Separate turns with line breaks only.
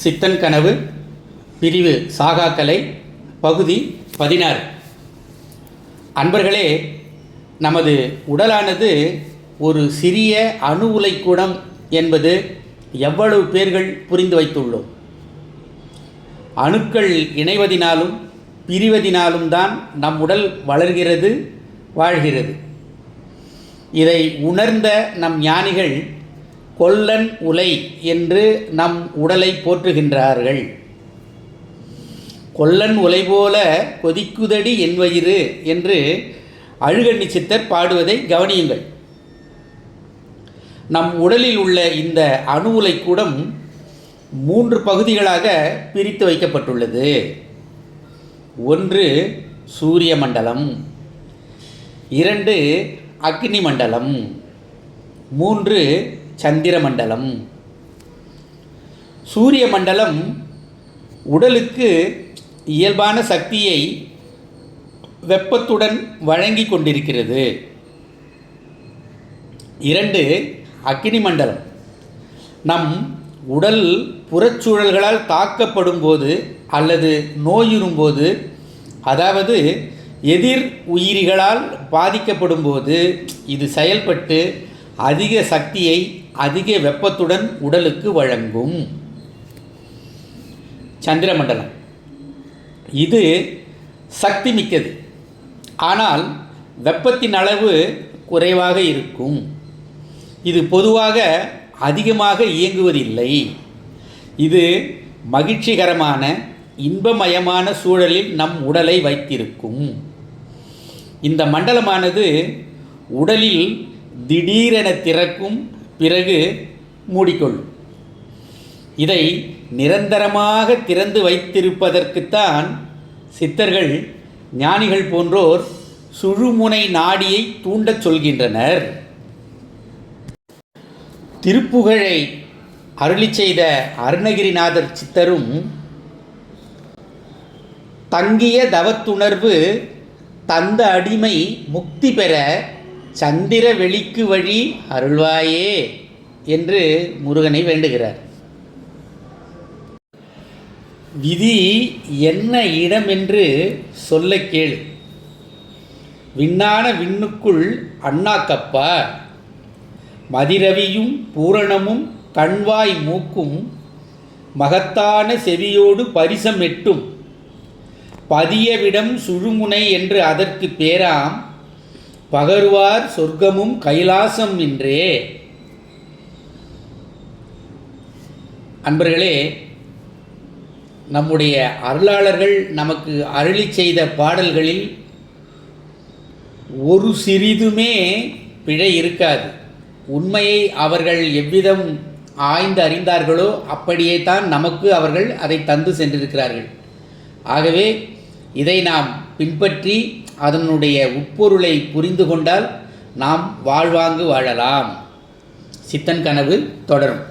சித்தன் கனவு பிரிவு சாகாக்கலை பகுதி 16. அன்பர்களே, நமது உடலானது ஒரு சிறிய அணு உலைக்கூடம் என்பது எவ்வளவு பேர்கள் புரிந்து வைத்துள்ளோம். அணுக்கள் இணைவதினாலும் பிரிவதினாலும் தான் நம் உடல் வளர்கிறது, வாழ்கிறது. இதை உணர்ந்த நம் ஞானிகள் கொல்லன் உலை என்று நம் உடலை போற்றுகின்றார்கள். கொல்லன் உலை போல கொதிக்குதடி என் வயிறு என்று அழுகண்ணி சித்தர் பாடுவதை கவனியுங்கள். நம் உடலில் உள்ள இந்த அணு உலை கூடம் 3 பகுதிகளாக பிரித்து வைக்கப்பட்டுள்ளது. 1 சூரிய மண்டலம், 2 அக்னி மண்டலம், 3 சந்திர மண்டலம். சூரிய மண்டலம் உடலுக்கு இயல்பான சக்தியை வெப்பத்துடன் வழங்கி கொண்டிருக்கிறது. 2 அக்னி மண்டலம் நம் உடல் புறச்சூழல்களால் தாக்கப்படும் போது அல்லது நோயுறும்போது, அதாவது எதிர் உயிரிகளால் பாதிக்கப்படும் போது இது செயல்பட்டு அதிக சக்தியை அதிக வெப்பத்துடன் உடலுக்கு வழங்கும். சந்திரமண்டலம் இது சக்தி மிக்கது, ஆனால் வெப்பத்தின் அளவு குறைவாக இருக்கும். இது பொதுவாக அதிகமாக இயங்குவதில்லை. இது மகிழ்ச்சிகரமான இன்பமயமான சூழலில் நம் உடலை வைத்திருக்கும். இந்த மண்டலமானது உடலில் திடீரென திறக்கும், பிறகு மூடிக்கொள்ளும். இதை நிரந்தரமாக திறந்து வைத்திருப்பதற்குத்தான் சித்தர்கள், ஞானிகள் போன்றோர் சுழுமுனை நாடியை தூண்டச் சொல்கின்றனர். திருப்புகழை அருளி செய்த அருணகிரிநாதர் சித்தரும் தங்கிய தவத்துணர்வு தந்த அடிமை முக்தி பெற சந்திர வெளிக்கு வழி அருள்வாயே என்று முருகனை வேண்டுகிறார். விதி என்ன இடம் என்று சொல்ல கேளு, விண்ணான விண்ணுக்குள் அண்ணாக்கப்பா, மதிரவியும் பூரணமும் கண்வாய் மூக்கும் மகத்தான செவியோடு பரிசம் எட்டும் பதியவிடம் சுழுமுனை என்று அதற்கு பேராம் பகருவார் சொர்க்கமும் கைலாசம் என்றே. அன்பர்களே, நம்முடைய அருளாளர்கள் நமக்கு அருளி செய்த பாடல்களில் ஒரு சிறிதுமே பிழை இருக்காது. உண்மையை அவர்கள் எவ்விதம் ஆய்ந்து அறிந்தார்களோ அப்படியே தான் நமக்கு அவர்கள் அதை தந்து சென்றிருக்கிறார்கள். ஆகவே இதை நாம் பின்பற்றி அதனுடைய உட்பொருளை புரிந்து கொண்டால் நாம் வாழ்வாங்கு வாழலாம். சித்தன் கனவு தொடரும்.